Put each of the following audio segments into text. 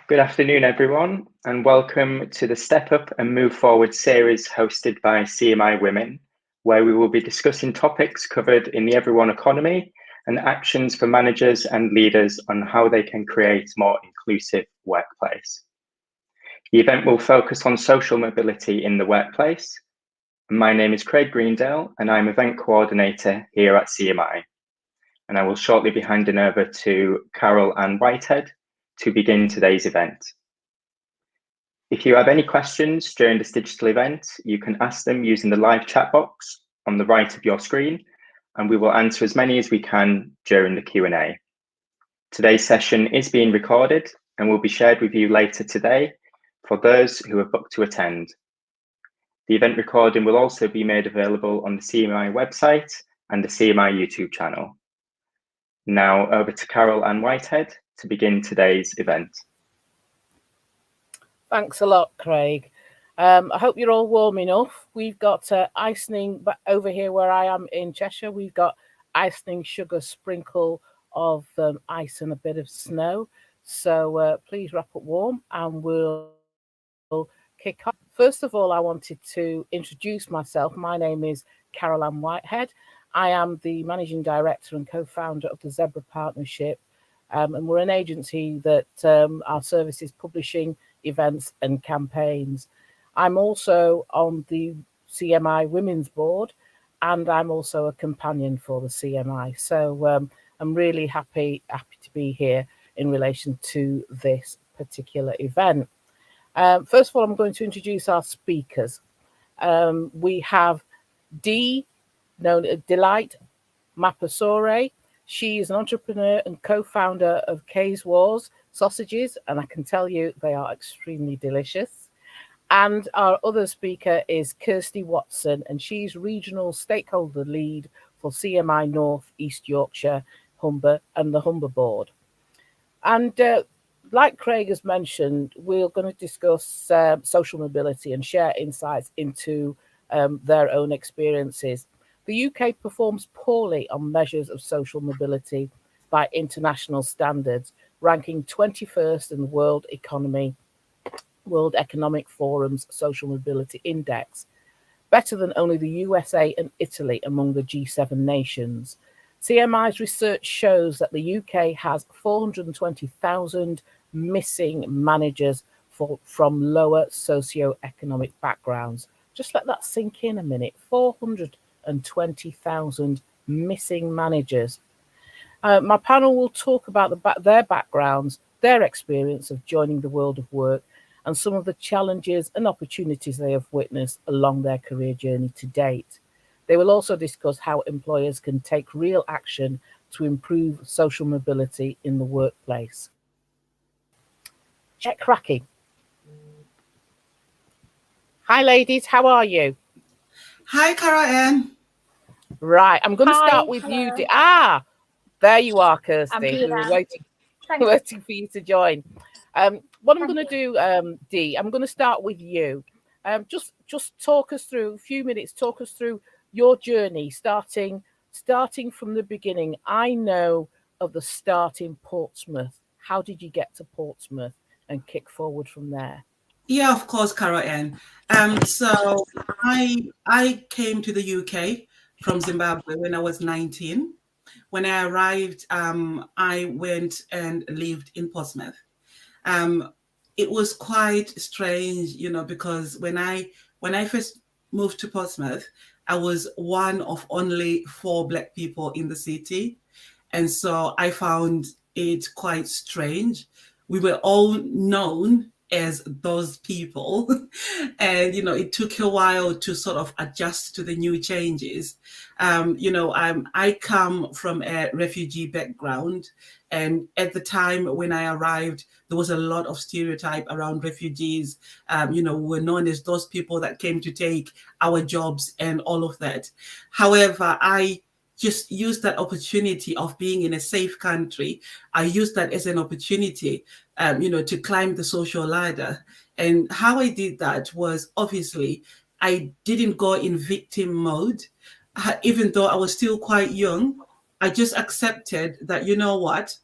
Good afternoon, everyone, and welcome to the Step Up and Move Forward series hosted by CMI Women, where we will be discussing topics covered in the Everyone economy and actions for managers and leaders on how they can create a more inclusive workplace. The event will focus on social mobility in the workplace. My name is Craig Greendale, and I'm event coordinator here at CMI. And I will shortly be handing over to Carol Ann Whitehead to begin today's event. If you have any questions during this digital event, you can ask them using the live chat box on the right of your screen, and we will answer as many as we can during the Q&A. Today's session is being recorded and will be shared with you later today for those who have booked to attend. The event recording will also be made available on the CMI website and the CMI YouTube channel. Now over to Carol Ann Whitehead to begin today's event. Thanks a lot, Craig. I hope you're all warm enough. We've got icing over here where I am in Cheshire. We've got icing sugar sprinkle of ice and a bit of snow. So please wrap up warm and we'll kick off. First of all, I wanted to introduce myself. My name is Carol Ann Whitehead. I am the Managing Director and co-founder of the Zebra Partnership. And we're an agency that our service is publishing events and campaigns. I'm also on the CMI Women's Board, and I'm also a companion for the CMI. So I'm really happy to be here in relation to this particular event. First of all, I'm going to introduce our speakers. We have Delight Mapasore. She is an entrepreneur and co-founder of K's Wars sausages, and I can tell you they are extremely delicious. And our other speaker is Kirsty Watson, and she's regional stakeholder lead for CMI North, East Yorkshire, Humber, and the Humber Board. And like Craig has mentioned, we're going to discuss social mobility and share insights into their own experiences. The UK performs poorly on measures of social mobility by international standards, ranking 21st in the World Economic Forum's Social Mobility Index, better than only the USA and Italy among the G7 nations. CMI's research shows that the UK has 420,000 missing managers from lower socio-economic backgrounds. Just let that sink in a minute. 420,000 missing managers. My panel will talk about their backgrounds, their experience of joining the world of work, and some of the challenges and opportunities they have witnessed along their career journey to date. They will also discuss how employers can take real action to improve social mobility in the workplace. Check cracking. Hi, ladies. How are you? Hi, Carol Ann. Right. I'm going to start with you. There you are, Kirsty. We were waiting for you to join. What I'm going to do, Dee, I'm going to start with you. Just talk us through a few minutes. Talk us through your journey, starting from the beginning. I know of the start in Portsmouth. How did you get to Portsmouth and kick forward from there? Yeah, of course, Carol Ann. So I came to the UK from Zimbabwe when I was 19. When I arrived, I went and lived in Portsmouth. It was quite strange, because when I first moved to Portsmouth, I was one of only 4 Black people in the city. And so I found it quite strange. We were all known as those people. And, it took a while to sort of adjust to the new changes. I come from a refugee background. And at the time when I arrived, there was a lot of stereotype around refugees. We were known as those people that came to take our jobs and all of that. However, I just used that opportunity of being in a safe country. I used that as an opportunity, to climb the social ladder. And how I did that was, obviously, I didn't go in victim mode. Even though I was still quite young, I just accepted that, you know what,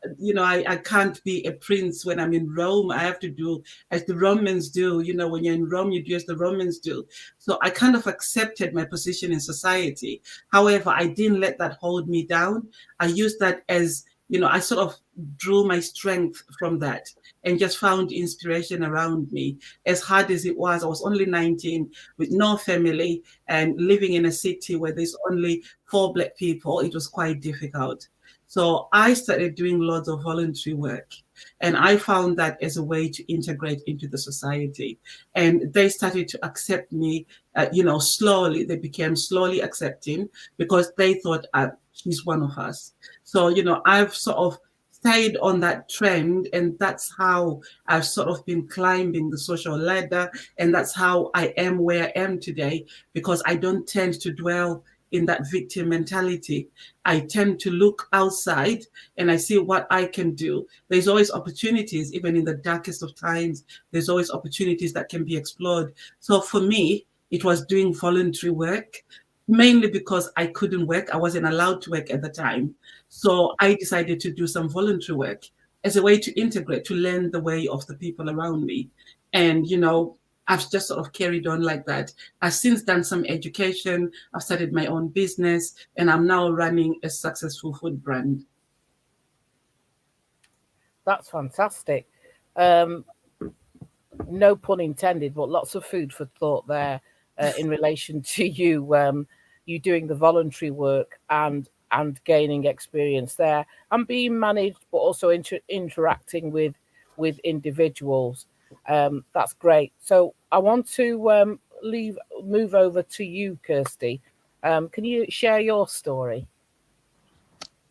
I can't be a prince when I'm in Rome. I have to do as the Romans do. When you're in Rome, you do as the Romans do. So I kind of accepted my position in society. However, I didn't let that hold me down. I used that as, I sort of drew my strength from that and just found inspiration around me. As hard as it was, I was only 19 with no family and living in a city where there's only 4 Black people. It was quite difficult. So I started doing lots of voluntary work, and I found that as a way to integrate into the society. And they started to accept me, slowly. They became slowly accepting because they thought she's one of us. So, I've sort of stayed on that trend, and that's how I've sort of been climbing the social ladder. And that's how I am where I am today, because I don't tend to dwell in that victim mentality. I tend to look outside and I see what I can do. There's always opportunities, even in the darkest of times, there's always opportunities that can be explored. So for me, it was doing voluntary work, mainly because I couldn't work. I wasn't allowed to work at the time. So I decided to do some voluntary work as a way to integrate, to learn the way of the people around me. And, I've just sort of carried on like that. I've since done some education. I've started my own business, and I'm now running a successful food brand. That's fantastic. No pun intended, but lots of food for thought there in relation to you doing the voluntary work and gaining experience there and being managed, but also interacting with individuals. That's great. So I want to move over to you, Kirsty. Can you share your story?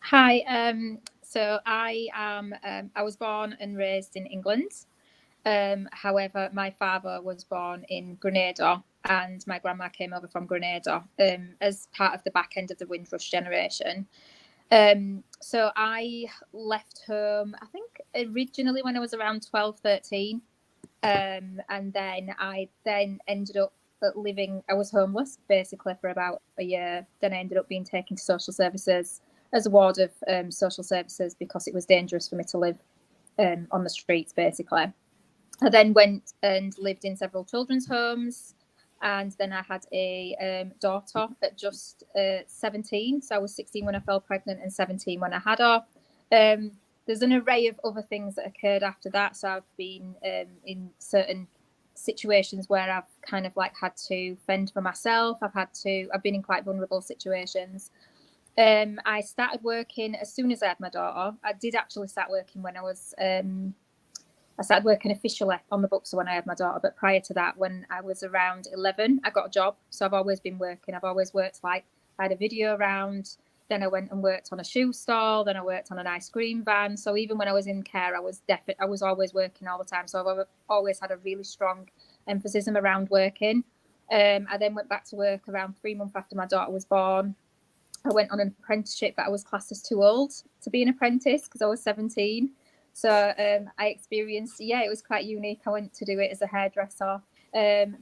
Hi. So I am. I was born and raised in England. However, my father was born in Grenada, and my grandma came over from Grenada as part of the back end of the Windrush generation. So I left home, I think, originally when I was around 12, 13. And then I ended up living, I was homeless basically for about a year. Then I ended up being taken to social services as a ward of social services because it was dangerous for me to live on the streets, basically. I then went and lived in several children's homes. And then I had a daughter at just 17. So I was 16 when I fell pregnant and 17 when I had her. There's an array of other things that occurred after that. So I've been in certain situations where I've kind of like had to fend for myself. I've been in quite vulnerable situations. I started working as soon as I had my daughter. I did actually start working when I started working officially on the books when I had my daughter. But prior to that, when I was around 11, I got a job. So I've always been working. I've always worked, like I had a video around. Then I went and worked on a shoe stall. Then I worked on an ice cream van. So even when I was in care, I was always working all the time. So I've always had a really strong emphasis around working. I then went back to work around 3 months after my daughter was born. I went on an apprenticeship, but I was classed as too old to be an apprentice because I was 17. So I experienced, it was quite unique. I went to do it as a hairdresser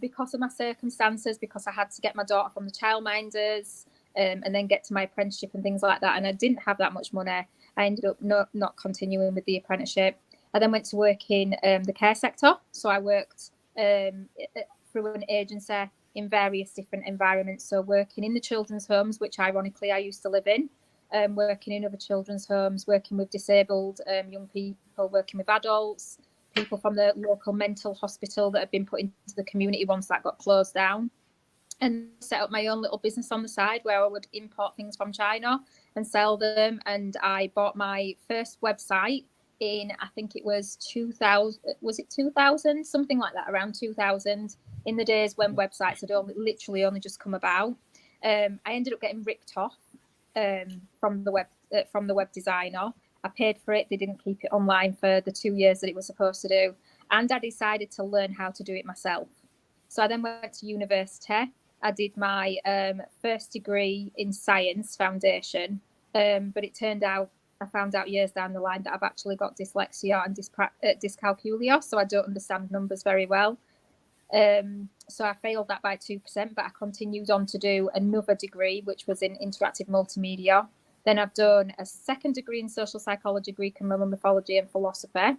because of my circumstances, because I had to get my daughter from the childminders and then get to my apprenticeship and things like that. And I didn't have that much money. I ended up not continuing with the apprenticeship. I then went to work in the care sector. So I worked through an agency in various different environments. So working in the children's homes, which ironically I used to live in. Working in other children's homes, working with disabled young people, working with adults, people from the local mental hospital that had been put into the community once that got closed down, and set up my own little business on the side where I would import things from China and sell them. And I bought my first website in, I think it was 2000, was it 2000? Something like that, around 2000, in the days when websites had literally only just come about. I ended up getting ripped off from the web designer. I paid for it. They didn't keep it online for the 2 years that it was supposed to do. And I decided to learn how to do it myself. So I then went to university. I did my first degree in science foundation. But it turned out, I found out years down the line that I've actually got dyslexia and dyscalculia. So I don't understand numbers very well. So I failed that by 2%, but I continued on to do another degree, which was in interactive multimedia. Then I've done a second degree in social psychology, Greek and Roman mythology and philosophy.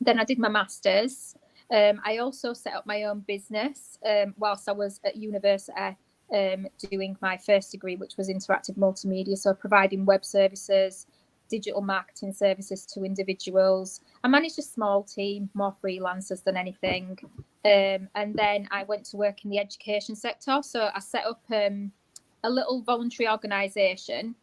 Then I did my master's. I also set up my own business whilst I was at university doing my first degree, which was interactive multimedia. So providing web services, digital marketing services to individuals. I managed a small team, more freelancers than anything. And then I went to work in the education sector. So I set up a little voluntary organisation,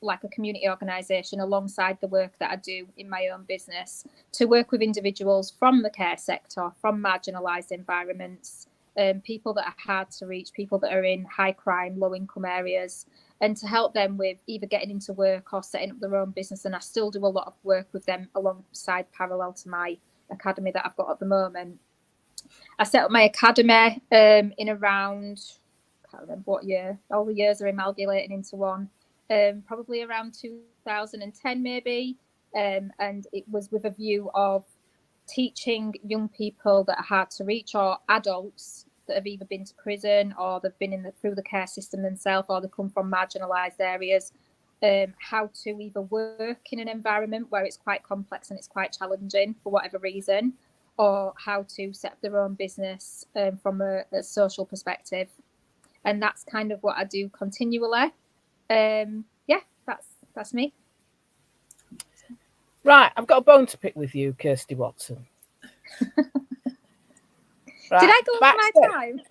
like a community organisation, alongside the work that I do in my own business, to work with individuals from the care sector, from marginalised environments, people that are hard to reach, people that are in high crime, low income areas, and to help them with either getting into work or setting up their own business. And I still do a lot of work with them alongside, parallel to my academy that I've got at the moment. I set up my academy in around, I can't remember what year, all the years are amalgamating into one, probably around 2010 maybe. And it was with a view of teaching young people that are hard to reach, or adults that have either been to prison or they've been through the care system themselves, or they come from marginalised areas, how to either work in an environment where it's quite complex and it's quite challenging for whatever reason, or how to set up their own business from a social perspective. And that's kind of what I do continually. Yeah, that's me. Right, I've got a bone to pick with you, Kirsty Watson. Right. Did I go over my time?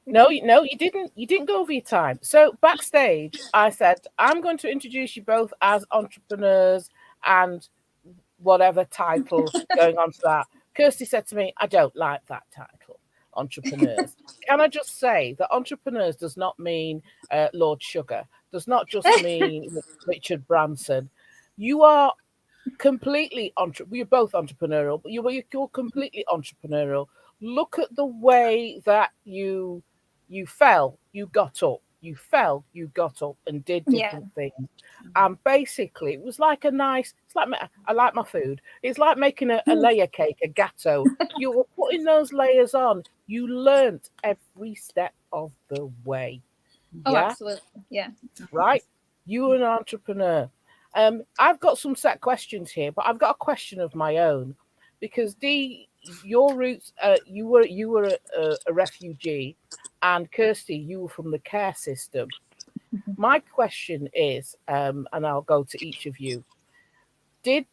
No, you didn't. You didn't go over your time. So backstage, I said, I'm going to introduce you both as entrepreneurs and whatever title going on to that. Kirsty said to me, I don't like that title, entrepreneurs. Can I just say that entrepreneurs does not mean Lord Sugar, does not just mean Richard Branson. You are completely you're both entrepreneurial, but you're completely entrepreneurial. Look at the way that you fell, you got up, you fell, you got up and did different things. And basically it was like it's like, I like my food, it's like making a layer cake, a gâteau. You were putting those layers on. You learnt every step of the way. Oh, absolutely. Yeah. Right? You were an entrepreneur. I've got some set questions here, but I've got a question of my own, because Dee, your roots, you were a refugee, and Kirsty, you were from the care system. My question is, and I'll go to each of you. Did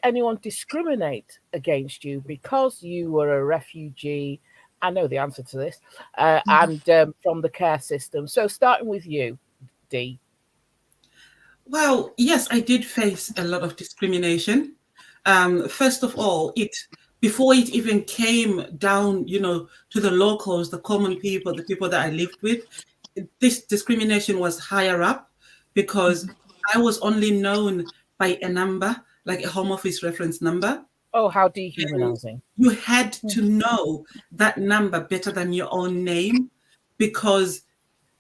anyone discriminate against you because you were a refugee? I know the answer to this, and from the care system. So starting with you, Dee. Well, yes, I did face a lot of discrimination. First of all, before it even came down, to the locals, the common people, the people that I lived with, this discrimination was higher up, because I was only known by a number, like a Home Office reference number. Oh, how dehumanizing. You had to know that number better than your own name, because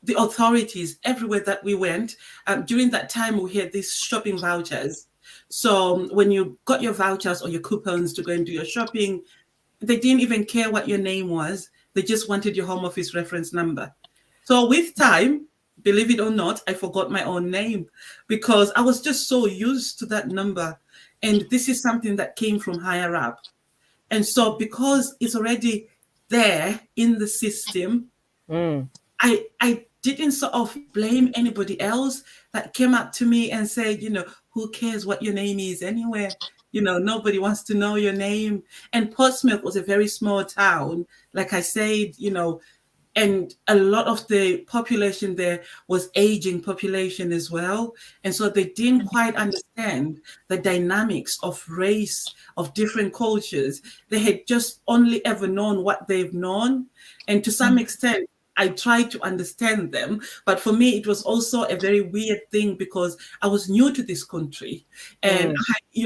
the authorities, everywhere that we went, during that time, we had these shopping vouchers. So when you got your vouchers or your coupons to go and do your shopping, they didn't even care what your name was. They just wanted your Home Office reference number. So with time, believe it or not, I forgot my own name, because I was just so used to that number. And this is something that came from higher up. And so because it's already there in the system, I didn't sort of blame anybody else that came up to me and said, who cares what your name is anywhere? Nobody wants to know your name. And Portsmouth was a very small town, like I said, and a lot of the population there was aging population as well. And so they didn't quite understand the dynamics of race, of different cultures. They had just only ever known what they've known. And to some extent, I tried to understand them. But for me, it was also a very weird thing, because I was new to this country. And,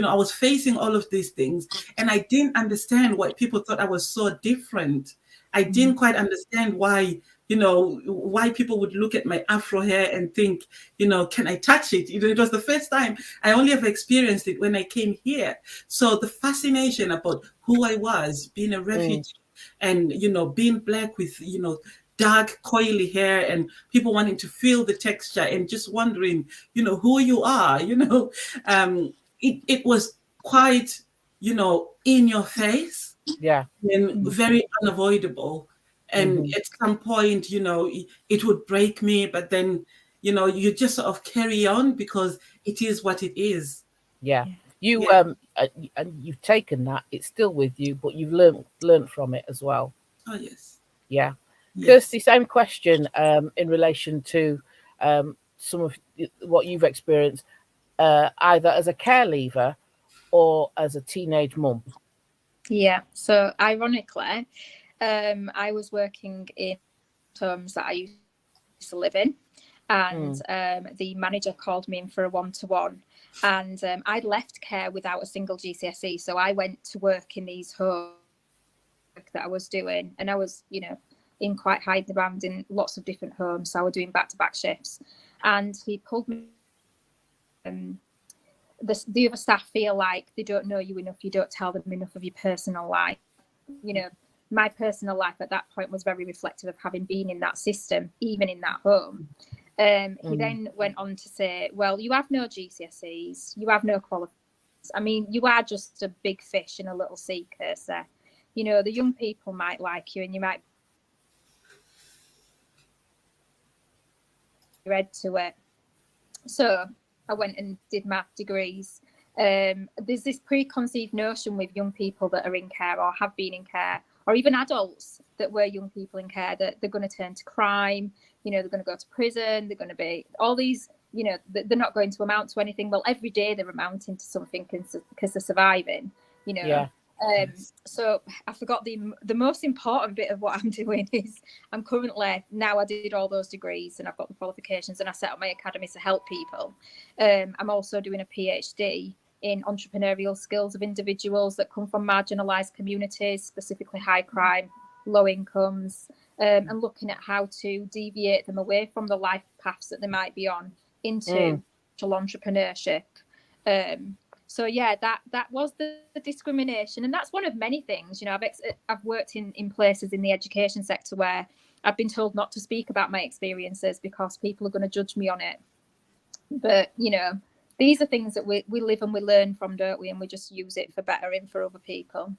I was facing all of these things. And I didn't understand why people thought I was so different. I didn't quite understand why, why people would look at my Afro hair and think, can I touch it? It was the first time. I only ever experienced it when I came here. So the fascination about who I was, being a refugee, and, being Black with, dark, coily hair, and people wanting to feel the texture and just wondering, who you are. It was quite, in your face. Yeah. And very unavoidable. And at some point, it would break me, but then, you just sort of carry on because it is what it is. Yeah. You Yeah. and you've taken that, it's still with you, but you've learned from it as well. Oh, yes. Yeah. Yes. Kirsty, same question in relation to some of what you've experienced, either as a care leaver or as a teenage mum. Yeah. So ironically, I was working in homes that I used to live in, and the manager called me in for a one-to-one, and I'd left care without a single GCSE. So I went to work in these homes that I was doing, and I was, in quite hiding around in lots of different homes. So I was doing back-to-back shifts, and he pulled me. The other staff feel like they don't know you enough. You don't tell them enough of your personal life. My personal life at that point was very reflective of having been in that system, even in that home. He then went on to say, well, you have no GCSEs, you have no qualifications. I mean, you are just a big fish in a little sea, Kirsty. The young people might like you and you might be read to it. So I went and did my degrees. There's this preconceived notion with young people that are in care or have been in care, or even adults that were young people in care, that they're going to turn to crime, they're going to go to prison, they're going to be all these, they're not going to amount to anything. Well, every day they're amounting to something because they're surviving, Yeah. So I forgot the most important bit of what I'm doing is I'm currently, now I did all those degrees and I've got the qualifications and I set up my academy to help people. I'm also doing a PhD in entrepreneurial skills of individuals that come from marginalised communities, specifically high crime, low incomes, and looking at how to deviate them away from the life paths that they might be on into entrepreneurship. So yeah, that was the discrimination, and that's one of many things. I've worked in places in the education sector where I've been told not to speak about my experiences because people are going to judge me on it. But these are things that we live and we learn from, don't we? And we just use it for bettering for other people.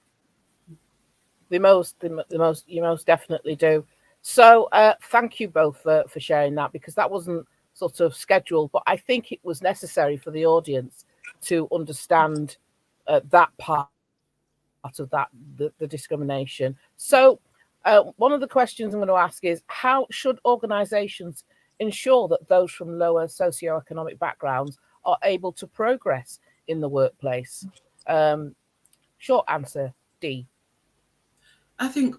You most definitely do. So thank you both for sharing that, because that wasn't sort of scheduled, but I think it was necessary for the audience to understand that part of that, the discrimination. So one of the questions I'm going to ask is, how should organisations ensure that those from lower socio-economic backgrounds are able to progress in the workplace? Short answer, D. I think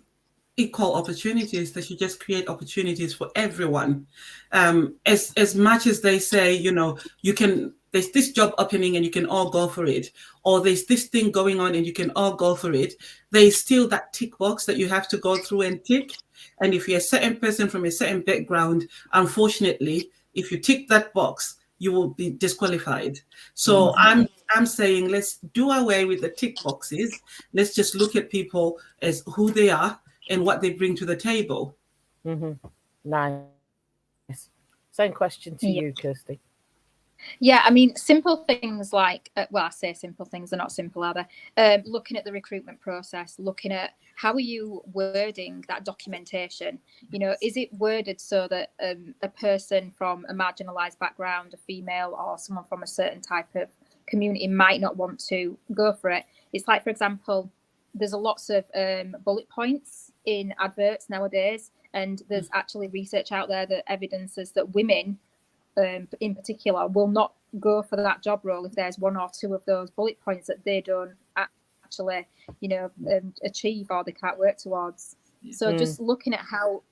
equal opportunities. They should just create opportunities for everyone. As much as they say, you can, there's this job opening and you can all go for it, or there's this thing going on and you can all go for it, there's still that tick box that you have to go through and tick. And if you're a certain person from a certain background, unfortunately, if you tick that box, you will be disqualified. So I'm saying, let's do away with the tick boxes. Let's just look at people as who they are and what they bring to the table. Nice. Same question to you, Kirsty. Yeah, I mean, simple things like, I say simple things, they're not simple, are they? Looking at the recruitment process, looking at how are you wording that documentation? Is it worded so that a person from a marginalised background, a female or someone from a certain type of community might not want to go for it? It's like, for example, there's lots of bullet points in adverts nowadays, and there's actually research out there that evidences that women in particular will not go for that job role if there's one or two of those bullet points that they don't actually achieve or they can't work towards. So just looking at how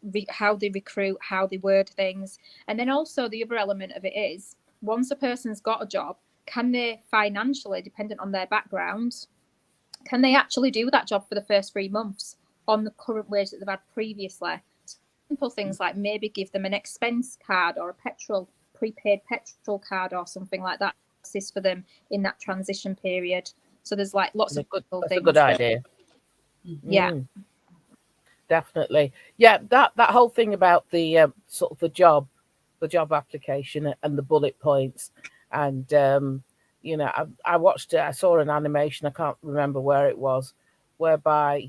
they recruit, how they word things. And then also the other element of it is, once a person's got a job, can they financially, dependent on their background, can they actually do that job for the first 3 months on the current wage that they've had previously? Simple things like maybe give them an expense card or a prepaid petrol card or something like that, assist for them in that transition period. So there's like lots of good things. That's a good idea. Yeah. definitely. Yeah, that whole thing about the sort of the job application and the bullet points, and I watched it. I saw an animation. I can't remember where it was, whereby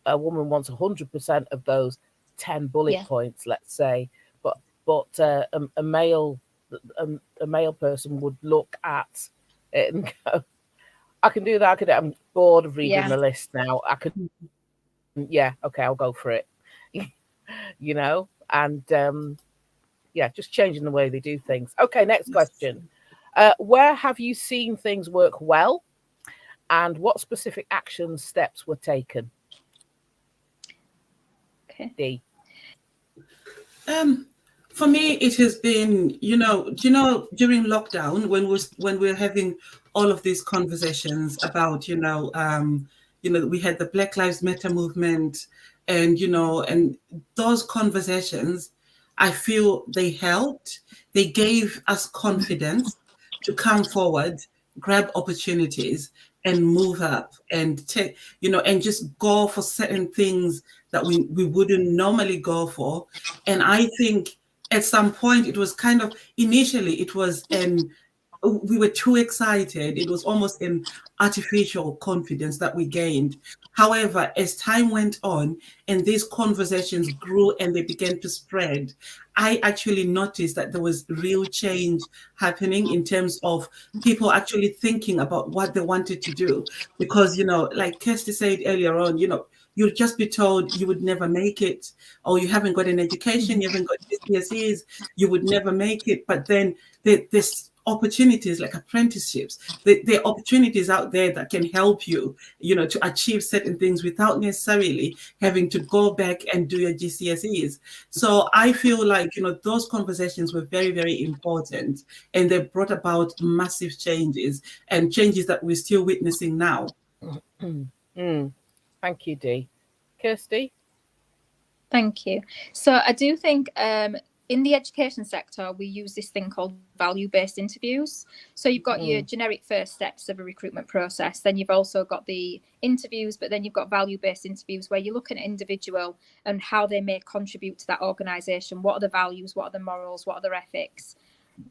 a woman wants 100% of those 10 bullet points, let's say, but a male person would look at it and go, I can do that. I'm bored of reading the list now. I could, okay, I'll go for it. And just changing the way they do things. Okay, next question. Where have you seen things work well, and what specific action steps were taken? Okay. D. For me, it has been, during lockdown when we're having all of these conversations about, we had the Black Lives Matter movement, and and those conversations, I feel they helped. They gave us confidence to come forward, grab opportunities, and move up, and take, and just go for certain things that we wouldn't normally go for. And I think at some point it was kind of, initially it was we were too excited. It was almost an artificial confidence that we gained. However, as time went on and these conversations grew and they began to spread, I actually noticed that there was real change happening in terms of people actually thinking about what they wanted to do. Because, like Kirsty said earlier on, you'll just be told you would never make it, or you haven't got an education, you haven't got GCSEs, you would never make it. But then there's opportunities like apprenticeships. There are opportunities out there that can help you, to achieve certain things without necessarily having to go back and do your GCSEs. So I feel like, those conversations were very, very important, and they brought about massive changes, and changes that we're still witnessing now. Thank you, Dee. Kirsty? Thank you. So I do think in the education sector, we use this thing called value-based interviews. So you've got your generic first steps of a recruitment process. Then you've also got the interviews, but then you've got value-based interviews where you look at an individual and how they may contribute to that organisation. What are the values? What are the morals? What are their ethics?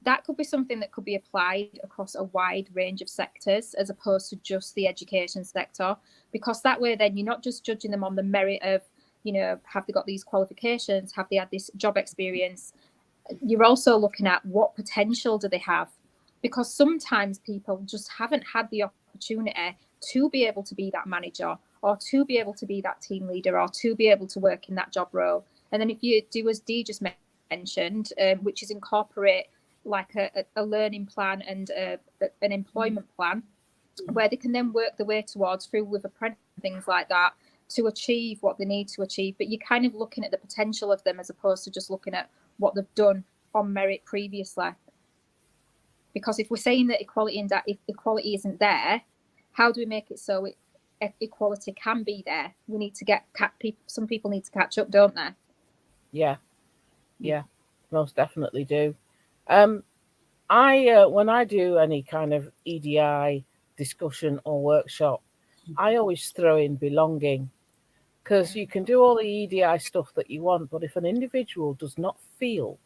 That could be something that could be applied across a wide range of sectors as opposed to just the education sector, because that way then you're not just judging them on the merit of, have they got these qualifications? Have they had this job experience? You're also looking at what potential do they have? Because sometimes people just haven't had the opportunity to be able to be that manager, or to be able to be that team leader, or to be able to work in that job role. And then if you do, as Dee just mentioned, which is incorporate like a learning plan and an employment plan, where they can then work their way towards, through with apprentice things like that, to achieve what they need to achieve. But you're kind of looking at the potential of them as opposed to just looking at what they've done on merit previously. Because if we're saying that if equality isn't there, how do we make it so equality can be there? We need to some people need to catch up, don't they? Yeah, most definitely do. I when I do any kind of EDI discussion or workshop, I always throw in belonging, because you can do all the EDI stuff that you want, but if an individual does not feel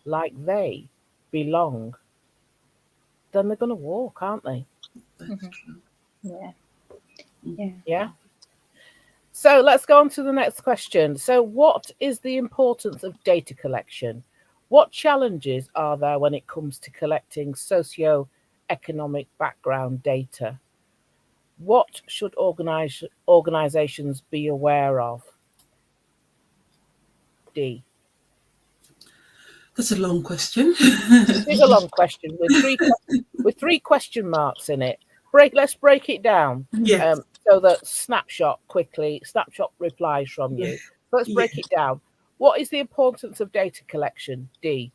like they belong, then they're going to walk, aren't they? Yeah. So let's go on to the next question. So what is the importance of data collection? What challenges are there when it comes to collecting socio-economic background data? What should organizations be aware of? D. That's a long question. It is a long question with three question marks in it. Let's break it down. Yes. So that snapshot replies from you. Let's break it down. What is the importance of data collection, D?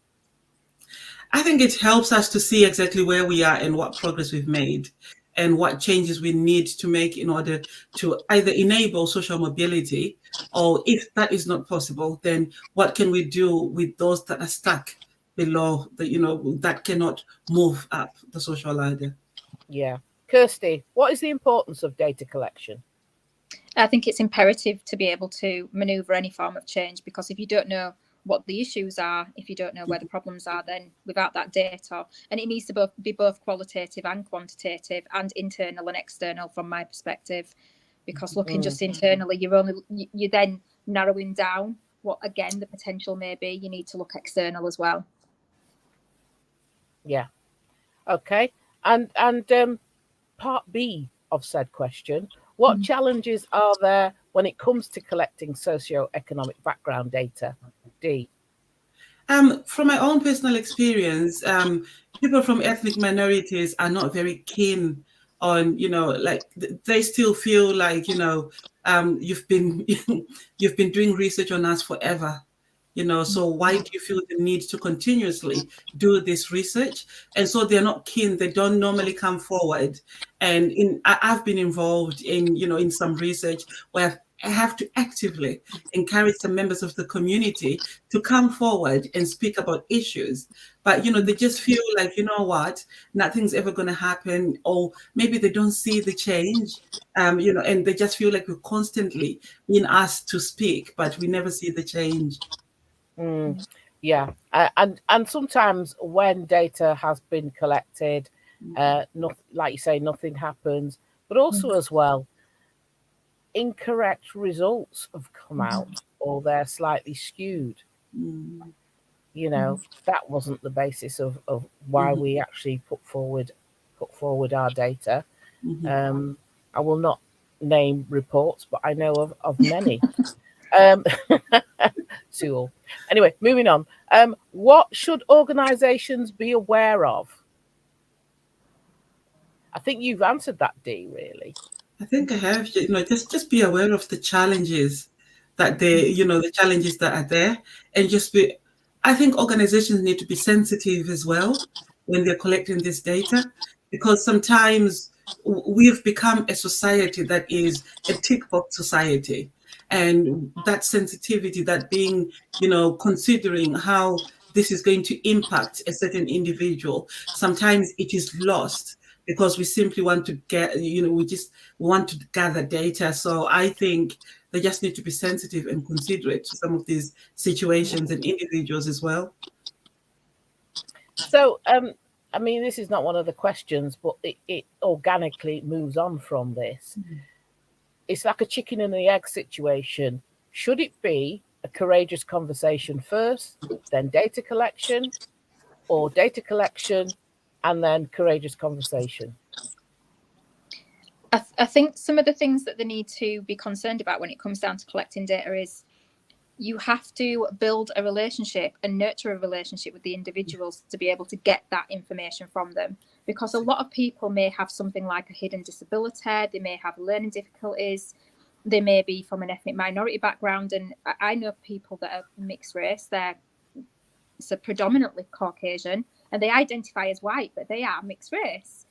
I think it helps us to see exactly where we are and what progress we've made, and what changes we need to make in order to either enable social mobility, or if that is not possible, then what can we do with those that are stuck below, that cannot move up the social ladder? Yeah. Kirsty, what is the importance of data collection? I think it's imperative to be able to maneuver any form of change, because if you don't know what the issues are, if you don't know where the problems are, then without that data, and it needs to be both qualitative and quantitative and internal and external from my perspective, because looking just internally, you're then narrowing down what, again, the potential may be. You need to look external as well. Yeah. Okay. And part B of said question, what challenges are there when it comes to collecting socio-economic background data? D. From my own personal experience, people from ethnic minorities are not very keen on, like they still feel like, you've been you've been doing research on us forever. So why do you feel the need to continuously do this research? And so they're not keen. They don't normally come forward. And I've been involved in some research where I have to actively encourage some members of the community to come forward and speak about issues. But, they just feel like, you know what, nothing's ever going to happen, or maybe they don't see the change, and they just feel like we're constantly being asked to speak, but we never see the change. Yeah, and sometimes when data has been collected, not like you say, nothing happens. But also as well, incorrect results have come out, or they're slightly skewed. That wasn't the basis of why we actually put forward our data. I will not name reports, but I know of many. Tool. Anyway, moving on. What should organisations be aware of? I think you've answered that, Dee, really. I think I have. Just be aware of the challenges that the challenges that are there, and I think organizations need to be sensitive as well when they're collecting this data, because sometimes we've become a society that is a tick box society. And that sensitivity, that being, considering how this is going to impact a certain individual, sometimes it is lost because we simply want to we just want to gather data. So I think they just need to be sensitive and considerate to some of these situations and individuals as well. So, I mean, this is not one of the questions, but it organically moves on from this. It's like a chicken and the egg situation. Should it be a courageous conversation first, then data collection, or data collection and then courageous conversation? I think some of the things that they need to be concerned about when it comes down to collecting data is you have to build a relationship and nurture a relationship with the individuals to be able to get that information from them. Because a lot of people may have something like a hidden disability, they may have learning difficulties, they may be from an ethnic minority background. And I know people that are mixed race, they're predominantly Caucasian, and they identify as white, but they are mixed race.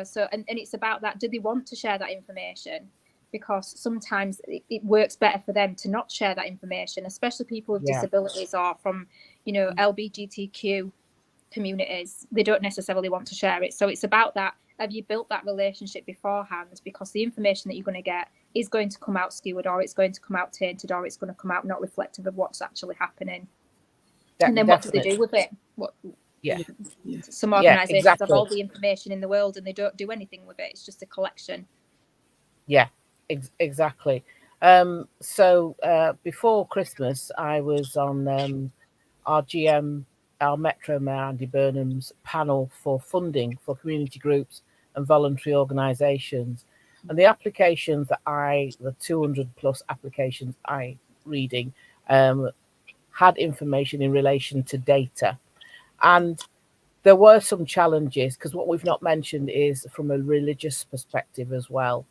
So and it's about that. Do they want to share that information? Because sometimes it works better for them to not share that information, especially people with disabilities or from, LGBTQ communities. They don't necessarily want to share it. So it's about that. Have you built that relationship beforehand? Because the information that you're going to get is going to come out skewed, or it's going to come out tainted, or it's going to come out not reflective of what's actually happening. And then what do they do with it? Some organisations have all the information in the world and they don't do anything with it. It's just a collection. Yeah, exactly. So before Christmas, I was on our Metro Mayor Andy Burnham's panel for funding for community groups and voluntary organisations. And the applications the 200 plus applications reading, had information in relation to data. And there were some challenges, because what we've not mentioned is from a religious perspective as well.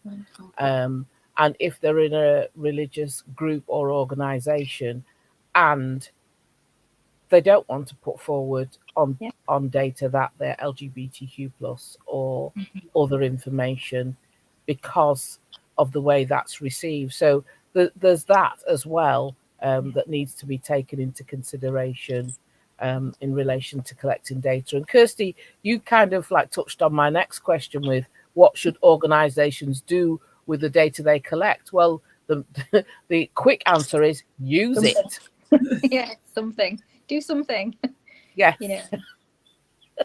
And if they're in a religious group or organisation and they don't want to put forward on data that they're LGBTQ plus or other information because of the way that's received. So there's that as well that needs to be taken into consideration in relation to collecting data. And Kirsty, you kind of like touched on my next question with what should organisations do with the data they collect? Well, the quick answer is use it. Yeah, something. Do something. Yeah. You know,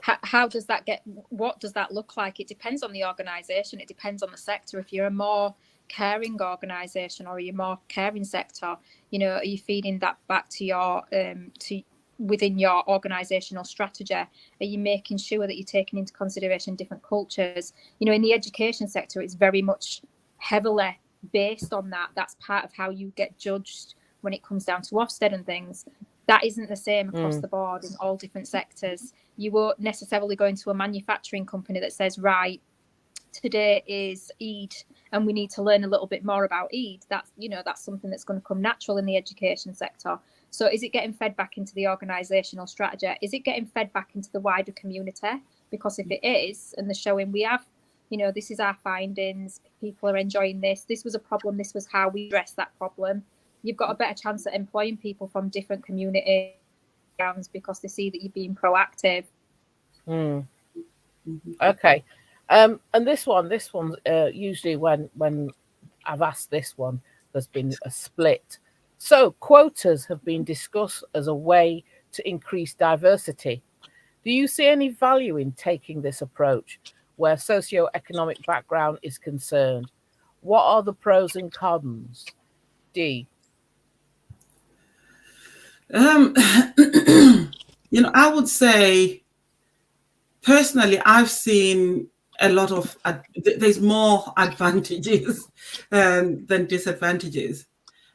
how does that get? What does that look like? It depends on the organisation. It depends on the sector. If you're a more caring organisation or you're more caring sector, you know, are you feeding that back to your to within your organisational strategy? Are you making sure that you're taking into consideration different cultures? You know, in the education sector, it's very much heavily based on that. That's part of how you get judged when it comes down to Ofsted and things. That isn't the same across the board in all different sectors. You won't necessarily go into a manufacturing company that says, right, today is Eid and we need to learn a little bit more about Eid. That's, you know, that's something that's going to come natural in the education sector. So is it getting fed back into the organisational strategy? Is it getting fed back into the wider community? Because if it is, and they're showing we have, you know, this is our findings, people are enjoying this, this was a problem, this was how we addressed that problem, you've got a better chance at employing people from different community backgrounds because they see that you're being proactive. Okay. And this one's usually when I've asked this one, there's been a split. So quotas have been discussed as a way to increase diversity. Do you see any value in taking this approach where socio-economic background is concerned? What are the pros and cons? D. You know, I would say personally, I've seen a lot of there's more advantages than disadvantages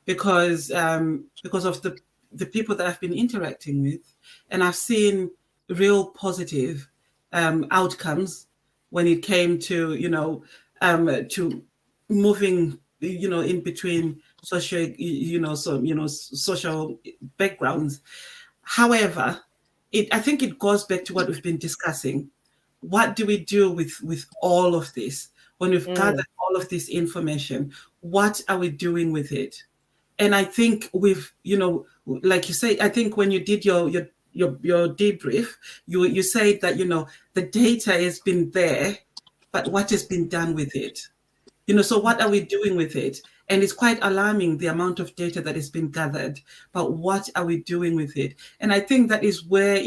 because of the people that I've been interacting with, and I've seen real positive outcomes when it came to, you know, to moving, you know, in between social backgrounds. However, I think it goes back to what we've been discussing. What do we do with all of this? When we've gathered all of this information, what are we doing with it? And I think we've, you know, like you say, I think when you did your debrief, you said that, you know, the data has been there, but what has been done with it? You know, so what are we doing with it? And it's quite alarming, the amount of data that has been gathered, but what are we doing with it? And I think that is where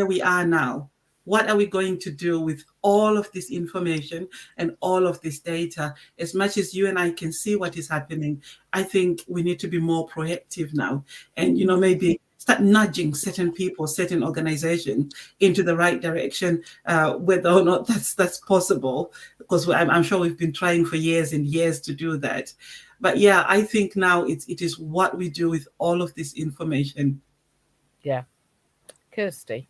we are now. What are we going to do with all of this information and all of this data? As much as you and I can see what is happening, I think we need to be more proactive now. And, you know, maybe start nudging certain people, certain organizations into the right direction, whether or not that's possible, because I'm sure we've been trying for years and years to do that. But yeah, I think now it is what we do with all of this information. Yeah. Kirsty,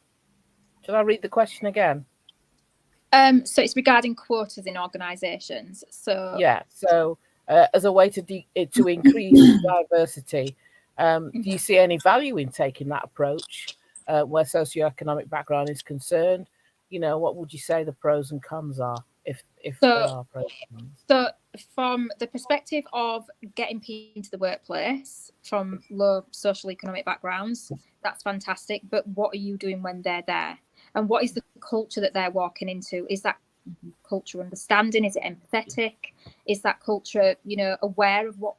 shall I read the question again? So it's regarding quotas in organisations. So yeah, so as a way to increase diversity, do you see any value in taking that approach where socioeconomic background is concerned? You know, what would you say the pros and cons are, if there are pros and cons? So from the perspective of getting people into the workplace from low social economic backgrounds, that's fantastic. But what are you doing when they're there? And what is the culture that they're walking into? Is that culture understanding? Is it empathetic? Is that culture, you know, aware of what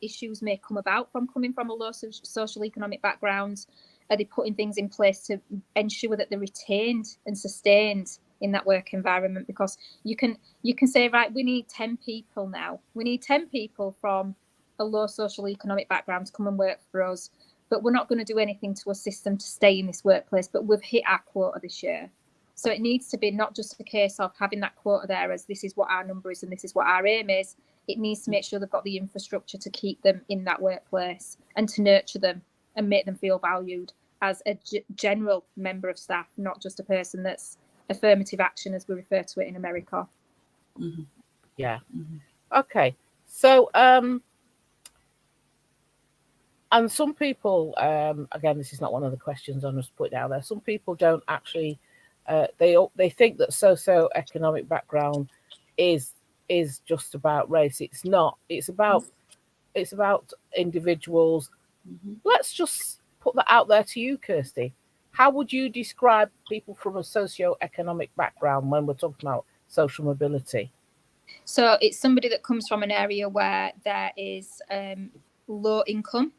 issues may come about from coming from a low social economic background? Are they putting things in place to ensure that they're retained and sustained in that work environment? Because you can say, right, we need 10 people now. We need 10 people from a low social economic background to come and work for us, but we're not going to do anything to assist them to stay in this workplace, but we've hit our quota this year. So it needs to be not just a case of having that quota there as this is what our number is and this is what our aim is. It needs to make sure they've got the infrastructure to keep them in that workplace and to nurture them and make them feel valued as a general member of staff, not just a person that's affirmative action, as we refer to it in America. Mm-hmm. Yeah. Mm-hmm. Okay. So, and some people, again, this is not one of the questions I'm just putting out there. Some people don't actually, they think that socioeconomic background is just about race. It's not. It's about individuals. Mm-hmm. Let's just put that out there to you, Kirsty. How would you describe people from a socio-economic background when we're talking about social mobility? So it's somebody that comes from an area where there is low income.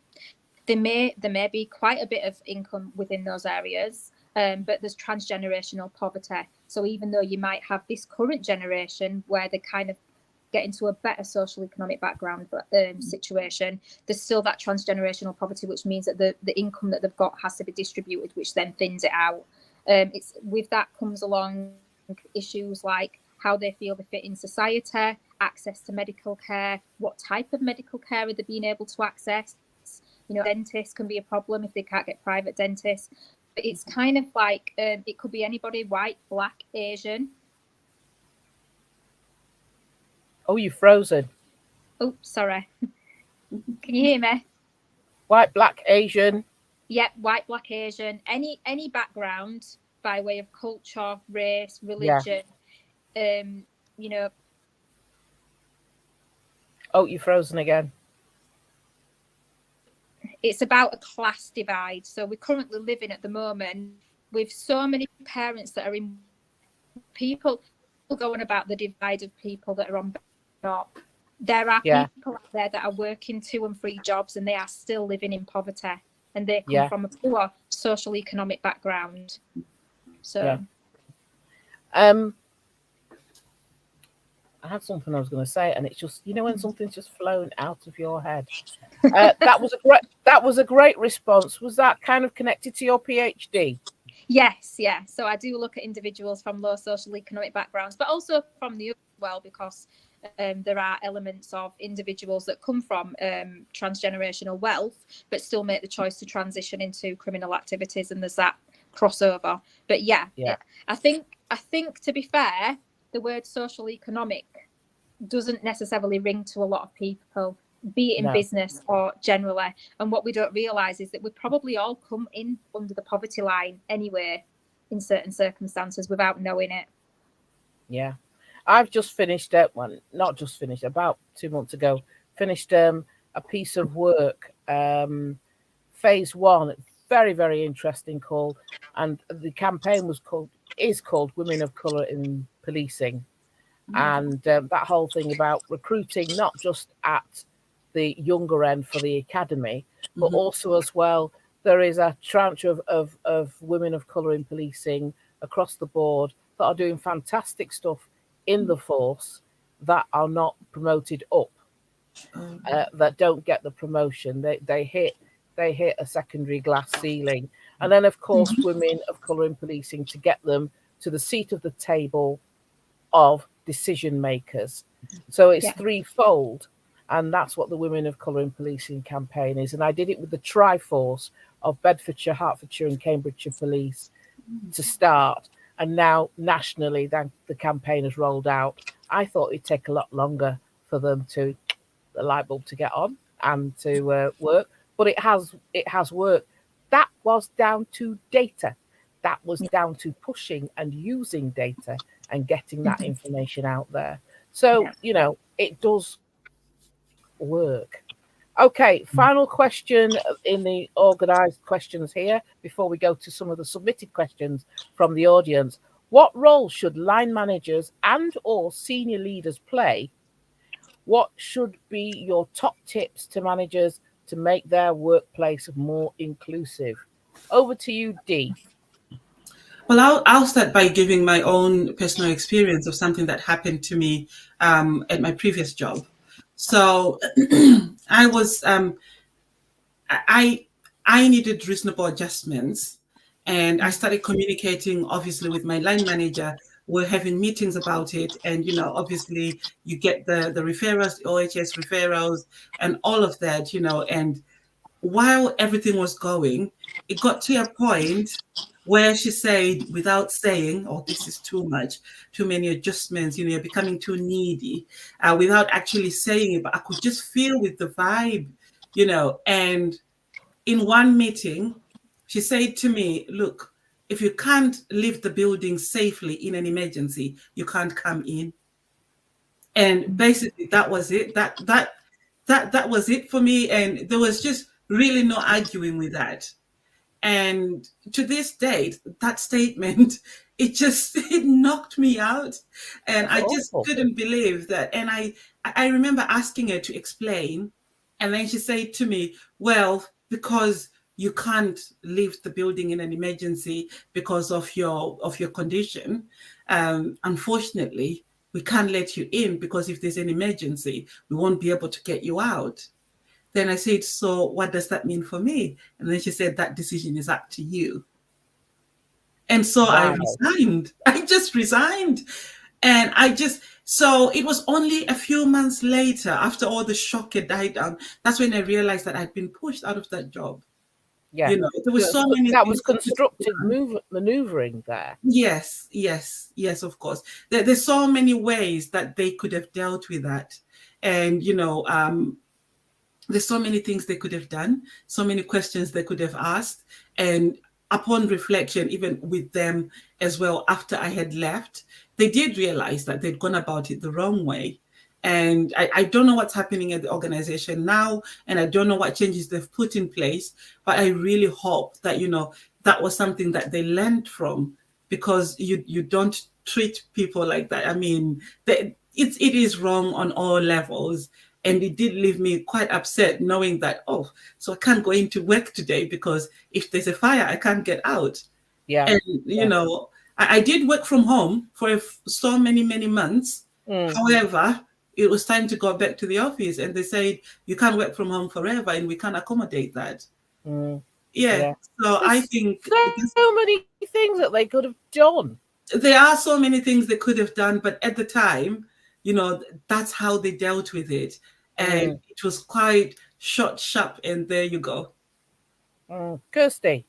There may be quite a bit of income within those areas, but there's transgenerational poverty. So even though you might have this current generation where they kind of get into a better social economic background situation, there's still that transgenerational poverty, which means that the income that they've got has to be distributed, which then thins it out. It's with that comes along issues like how they feel they fit in society, access to medical care, what type of medical care are they being able to access. Dentists can be a problem if they can't get private dentists. But it's kind of like it could be anybody, white, black, Asian. Oh, you're frozen. Oh, sorry. Can you hear me? White, black, Asian. Yeah, white, black, Asian. Any background by way of culture, race, religion. Yeah. Oh, you're frozen again. It's about a class divide. So we're currently living at the moment with so many parents that are in people going about the divide of people that are on top. There are people out there that are working 2 and 3 jobs and they are still living in poverty, and they come from a poor social economic background. So I had something I was going to say, and it's just, when something's just flown out of your head. That was a great response. Was that kind of connected to your PhD? Yes, yeah. So I do look at individuals from low social economic backgrounds, but also from the other as well, because there are elements of individuals that come from transgenerational wealth, but still make the choice to transition into criminal activities, and there's that crossover. But I think to be fair, the word social economic doesn't necessarily ring to a lot of people, be it in business or generally. And what we don't realise is that we probably all come in under the poverty line anyway, in certain circumstances, without knowing it. Yeah. I've just finished about 2 months ago, finished a piece of work, phase 1, very, very interesting call. And the campaign is called Women of Colour in Policing. And that whole thing about recruiting, not just at the younger end for the academy, but also as well, there is a tranche of women of colour in policing across the board that are doing fantastic stuff in the force that are not promoted up, that don't get the promotion. They hit a secondary glass ceiling. And then, of course, women of colour in policing, to get them to the seat of the table of decision makers. So it's threefold. And that's what the Women of Colour in Policing campaign is. And I did it with the Triforce of Bedfordshire, Hertfordshire and Cambridgeshire Police to start. And now nationally, the campaign has rolled out. I thought it'd take a lot longer for them the light bulb to get on and to work. But it has worked. That was down to data. That was down to pushing and using data and getting that information out there. So, it does work. Okay, final question in the organised questions here before we go to some of the submitted questions from the audience. What role should line managers and or senior leaders play? What should be your top tips to managers to make their workplace more inclusive? Over to you, Dee. Well, I'll start by giving my own personal experience of something that happened to me at my previous job. So I was I needed reasonable adjustments, and I started communicating obviously with my line manager. We're having meetings about it, and obviously you get the referrals, the OHS referrals, and all of that, and while everything was going, it got to a point where she said, without saying, "Oh, this is too much, too many adjustments, you're becoming too needy," without actually saying it, but I could just feel with the vibe, and in one meeting, she said to me, "Look, if you can't leave the building safely in an emergency, you can't come in." And basically that was it. That was it for me. And there was just really no arguing with that. And to this date, that statement it knocked me out, and That's I just awful. couldn't believe that. And I remember asking her to explain, and then she said to me, well, because you can't leave the building in an emergency because of your condition, unfortunately we can't let you in, because if there's an emergency we won't be able to get you out. Then I said, so what does that mean for me? And then she said, that decision is up to you. And so I Wow. resigned. I just resigned. And so it was only a few months later, after all the shock had died down, that's when I realized that I'd been pushed out of that job. Yeah. You know, there was so many that things was constructive maneuvering there. Yes, of course. There's so many ways that they could have dealt with that. And, you know, there's so many things they could have done, so many questions they could have asked. And upon reflection, even with them as well, after I had left, they did realize that they'd gone about it the wrong way. And I don't know what's happening at the organization now, and I don't know what changes they've put in place, but I really hope that, you know, that was something that they learned from, because you don't treat people like that. I mean, it is wrong on all levels. And it did leave me quite upset knowing that, oh, so I can't go into work today because if there's a fire, I can't get out. Yeah. And, you know, I did work from home for so many months. However, it was time to go back to the office, and they said, you can't work from home forever, and we can't accommodate that. Yeah. So I think so many things that they could have done. There are so many things they could have done, but at the time, you know, that's how they dealt with it. And it was quite short, sharp, and there you go. Kirsty.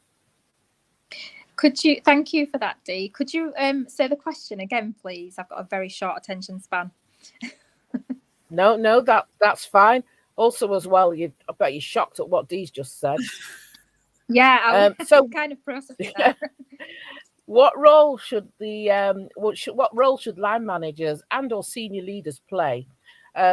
Thank you for that, Dee. Could you say the question again, please? I've got a very short attention span. No, that's fine. Also, as well, I bet you're shocked at what Dee's just said. Yeah, I was kind of processing that. What role should what role should line managers and or senior leaders play?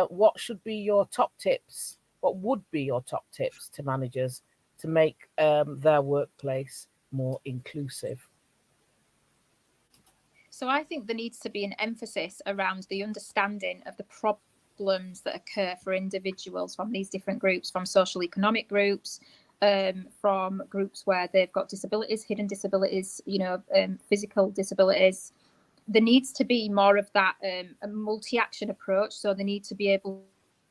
What should be your top tips? What would be your top tips to managers to make their workplace more inclusive? So I think there needs to be an emphasis around the understanding of the problems that occur for individuals from these different groups, from socio-economic groups, from groups where they've got disabilities, hidden disabilities, you know, physical disabilities. There needs to be more of that a multi-action approach. So they need to be able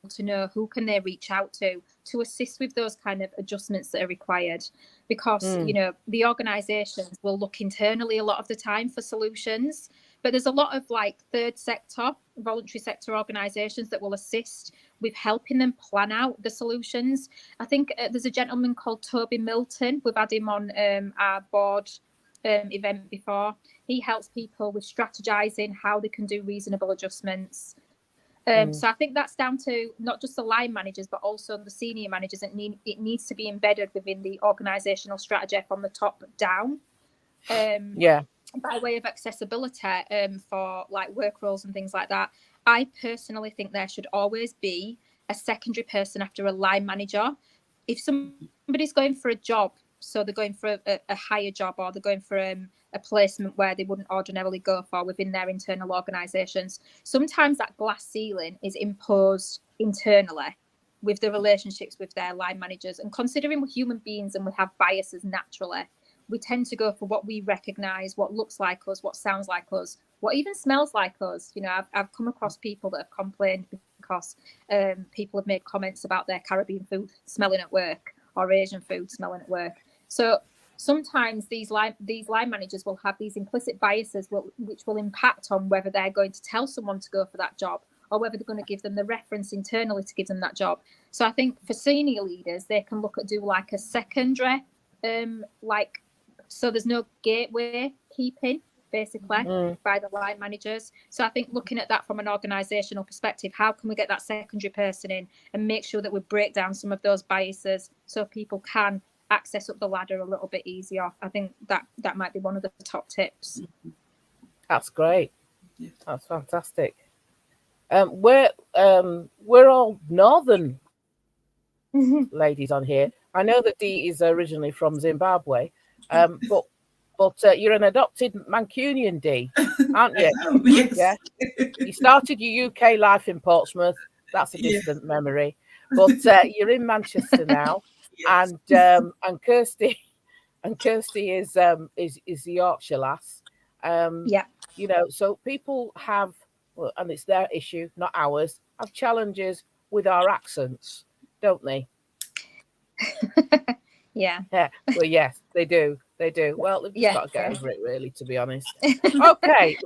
to know who can they reach out to assist with those kind of adjustments that are required, because you know, the organizations will look internally a lot of the time for solutions, but there's a lot of like third sector, voluntary sector organizations that will assist with helping them plan out the solutions. I think there's a gentleman called Toby Milton. We've had him on our board event before. He helps people with strategizing how they can do reasonable adjustments. So I think that's down to not just the line managers, but also the senior managers. It needs to be embedded within the organizational strategy from the top down. By way of accessibility for like work roles and things like that, I personally think there should always be a secondary person after a line manager. If somebody's going for a job, so they're going for a higher job, or they're going for a placement where they wouldn't ordinarily go for within their internal organisations, sometimes that glass ceiling is imposed internally with the relationships with their line managers. And considering we're human beings and we have biases naturally, we tend to go for what we recognise, what looks like us, what sounds like us, what even smells like us. You know, I've come across people that have complained because people have made comments about their Caribbean food smelling at work, or Asian food smelling at work. So sometimes these line managers will have these implicit biases which will impact on whether they're going to tell someone to go for that job, or whether they're going to give them the reference internally to give them that job. So I think for senior leaders, they can look at do like a secondary, so there's no gateway keeping, basically, by the line managers. So I think looking at that from an organisational perspective, how can we get that secondary person in and make sure that we break down some of those biases so people can access up the ladder a little bit easier? I think that might be one of the top tips. That's great. That's fantastic. We're all northern ladies on here. I know that Dee is originally from Zimbabwe, but But you're an adopted Mancunian, Dee, aren't you? Yes. Yeah. You started your UK life in Portsmouth. That's a Yes. distant memory. But you're in Manchester now, Yes. and Kirsty is the Yorkshire lass. Yeah. You know, so people have, well, and it's their issue, not ours, have challenges with our accents, don't they? Yeah. Yeah. Well, yes, they do. They do. Well, they've just Yeah. got to get over it, really, to be honest. Okay.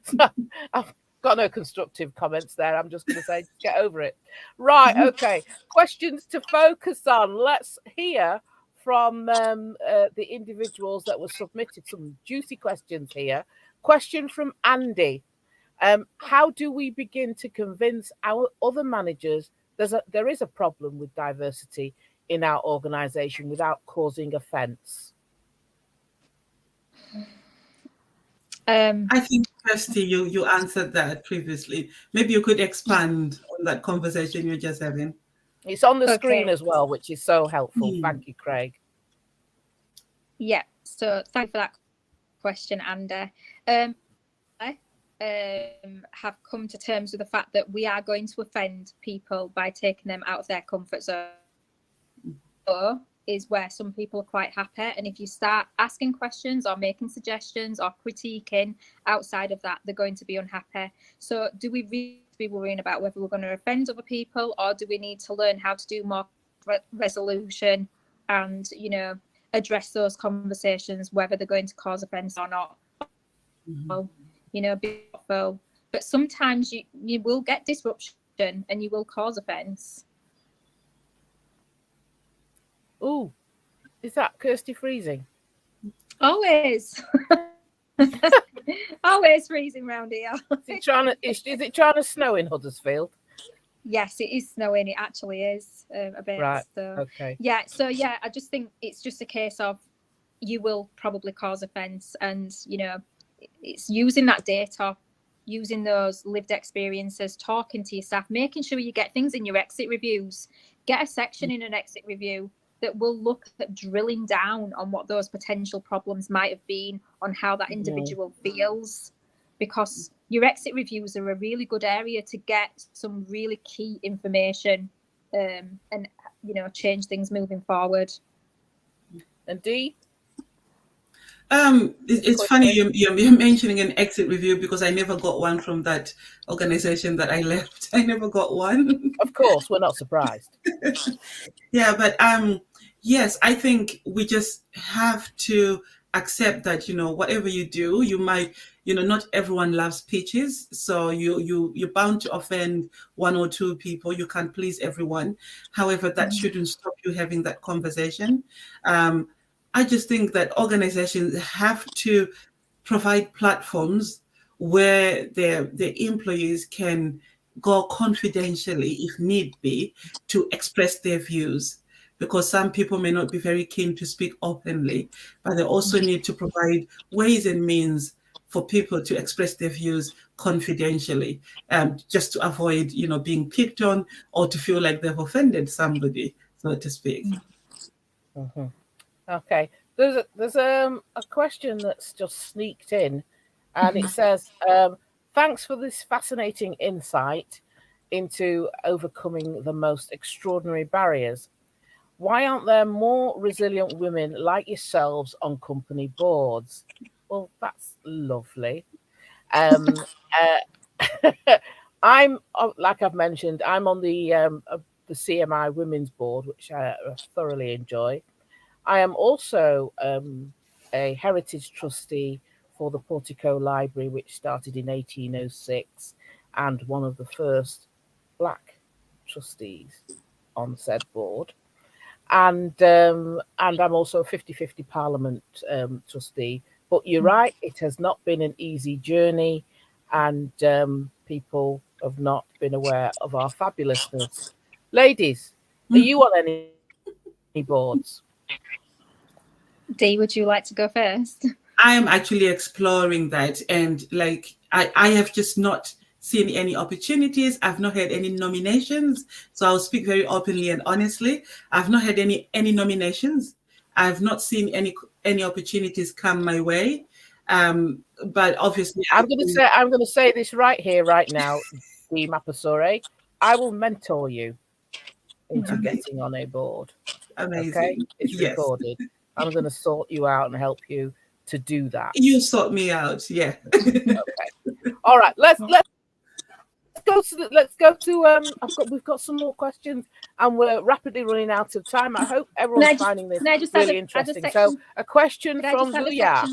So, I've got no constructive comments there. I'm just going to say, get over it. Right. Okay. Questions to focus on. Let's hear from the individuals that were submitted. Some juicy questions here. Question from Andy. How do we begin to convince our other managers there is a problem with diversity in our organisation without causing offence? I think, Kirsty, you answered that previously. Maybe you could expand on that conversation you're just having. It's on the screen as well, which is so helpful. Thank you, Craig. Yeah, so thank you for that question, Andy. Have come to terms with the fact that we are going to offend people by taking them out of their comfort zone. Is where some people are quite happy, and if you start asking questions or making suggestions or critiquing outside of that, they're going to be unhappy. So do we really be worrying about whether we're going to offend other people, or do we need to learn how to do more resolution and, you know, address those conversations, whether they're going to cause offence or not? Well, you know, be thoughtful. But sometimes you will get disruption and you will cause offence. Oh, is that Kirsty freezing? Always. Always freezing round here. Is it trying to snow in Huddersfield? Yes, it is snowing. It actually is a bit. Right. So, okay. Yeah. So yeah, I just think it's just a case of you will probably cause offence, and you know, it's using that data, using those lived experiences, talking to your staff, making sure you get things in your exit reviews. Get a section in an exit review that will look at drilling down on what those potential problems might have been, on how that individual feels, because your exit reviews are a really good area to get some really key information and, you know, change things moving forward. And Dee? It's funny you're mentioning an exit review, because I never got one from that organization that I left. I never got one. Of course, we're not surprised. Yeah, but yes, I think we just have to accept that, you know, whatever you do, you might, you know, not everyone loves peaches, so you're bound to offend one or two people. You can't please everyone. However, that shouldn't stop you having that conversation. I just think that organizations have to provide platforms where their employees can go confidentially, if need be, to express their views, because some people may not be very keen to speak openly, but they also need to provide ways and means for people to express their views confidentially, just to avoid, you know, being picked on or to feel like they've offended somebody, so to speak. Mm-hmm. Okay, there's a question that's just sneaked in, and it says, thanks for this fascinating insight into overcoming the most extraordinary barriers. Why aren't there more resilient women like yourselves on company boards? Well, that's lovely. I'm, like I've mentioned, I'm on the CMI Women's board, which I thoroughly enjoy. I am also a heritage trustee for the Portico Library, which started in 1806, and one of the first black trustees on said board. And I'm also a 50-50 Parliament trustee. But you're right, it has not been an easy journey, and people have not been aware of our fabulousness. Ladies, are you on any boards? Dee, would you like to go first? I am actually exploring that, and like I have just not seen any opportunities. I've not had any nominations, so I'll speak very openly and honestly. I've not had any nominations. I've not seen any opportunities come my way. But obviously, I'm going to say this right here, right now, Dee Mapasore. I will mentor you into getting on a board. Amazing. Okay, it's Yes. recorded. I'm going to sort you out and help you to do that. You sort me out, yeah. Okay. All right. Let's go to we've got some more questions, and we're rapidly running out of time. I hope everyone's finding this really interesting. So, a question from Zuya.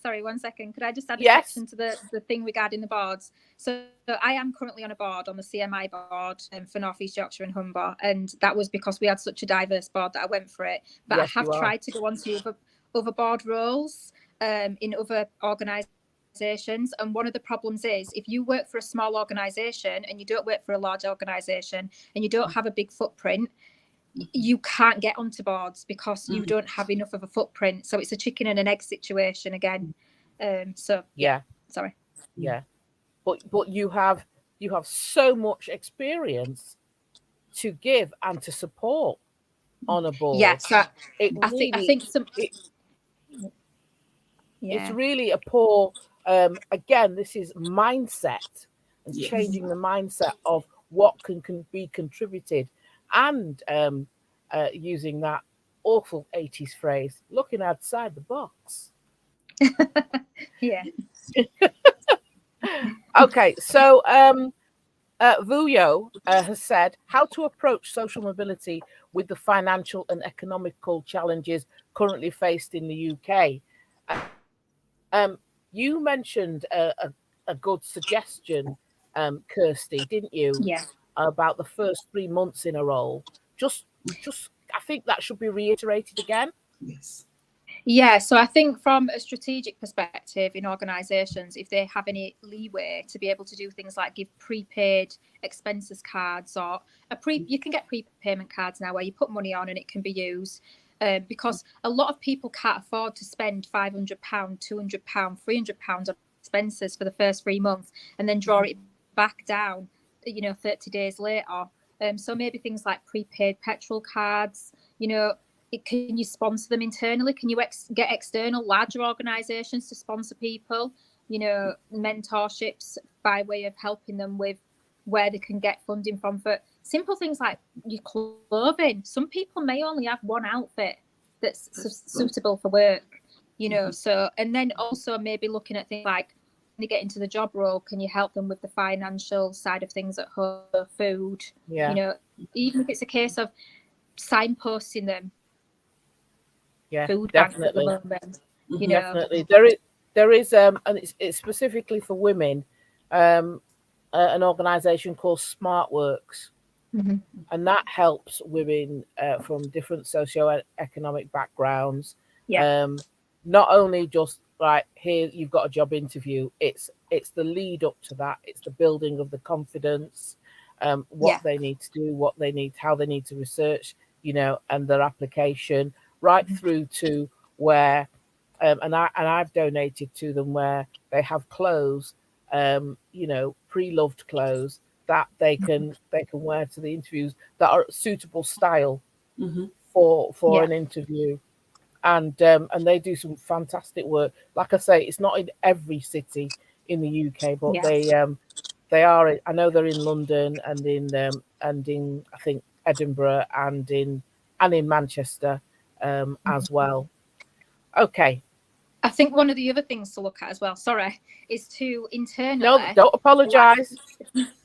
Sorry, 1 second. Could I just add a Yes. section to the thing regarding the boards? So I am currently on a board, on the CMI board for North East Yorkshire and Humber, and that was because we had such a diverse board that I went for it. But yes, I have tried to go on to other board roles in other organisations, and one of the problems is if you work for a small organisation and you don't work for a large organisation and you don't have a big footprint, you can't get onto boards because you don't have enough of a footprint. So it's a chicken and an egg situation again. Sorry. Yeah, but you have so much experience to give and to support on a board. Yeah, so I think it's really a poor. Again, this is mindset and changing the mindset of what can be contributed. And using that awful 80s phrase, looking outside the box. Yeah. Okay, so Vuyo has said, how to approach social mobility with the financial and economical challenges currently faced in the UK. You mentioned a good suggestion, Kirsty, didn't you? Yeah. About the first 3 months in a role. Just I think that should be reiterated again. Yes. Yeah, so I think from a strategic perspective in organisations, if they have any leeway to be able to do things like give prepaid expenses cards, or you can get prepayment cards now where you put money on and it can be used, because a lot of people can't afford to spend £500, £200, £300 on expenses for the first 3 months and then draw it back down 30 days later. So maybe things like prepaid petrol cards, can you sponsor them internally? Can you get external larger organisations to sponsor people? Mentorships by way of helping them with where they can get funding from for simple things like your clothing. Some people may only have one outfit that's suitable for work, So, and then also maybe looking at things like, they get into the job role, can you help them with the financial side of things at home, food? Yeah. Even if it's a case of signposting them. Yeah, food definitely. banks at the moment, Definitely. There is and it's specifically for women, an organisation called SmartWorks, and that helps women from different socio-economic backgrounds. Yeah. Not only just right here, you've got a job interview. It's the lead up to that. It's the building of the confidence, what they need to do, how they need to research, and their application, right through to where, and I've donated to them where they have clothes, pre-loved clothes that they can wear to the interviews that are suitable style for an interview. And they do some fantastic work. Like I say, it's not in every city in the UK, but they are. I know they're in London and in I think Edinburgh and in Manchester as well. Okay. I think one of the other things to look at as well, is to internally. No, don't apologise.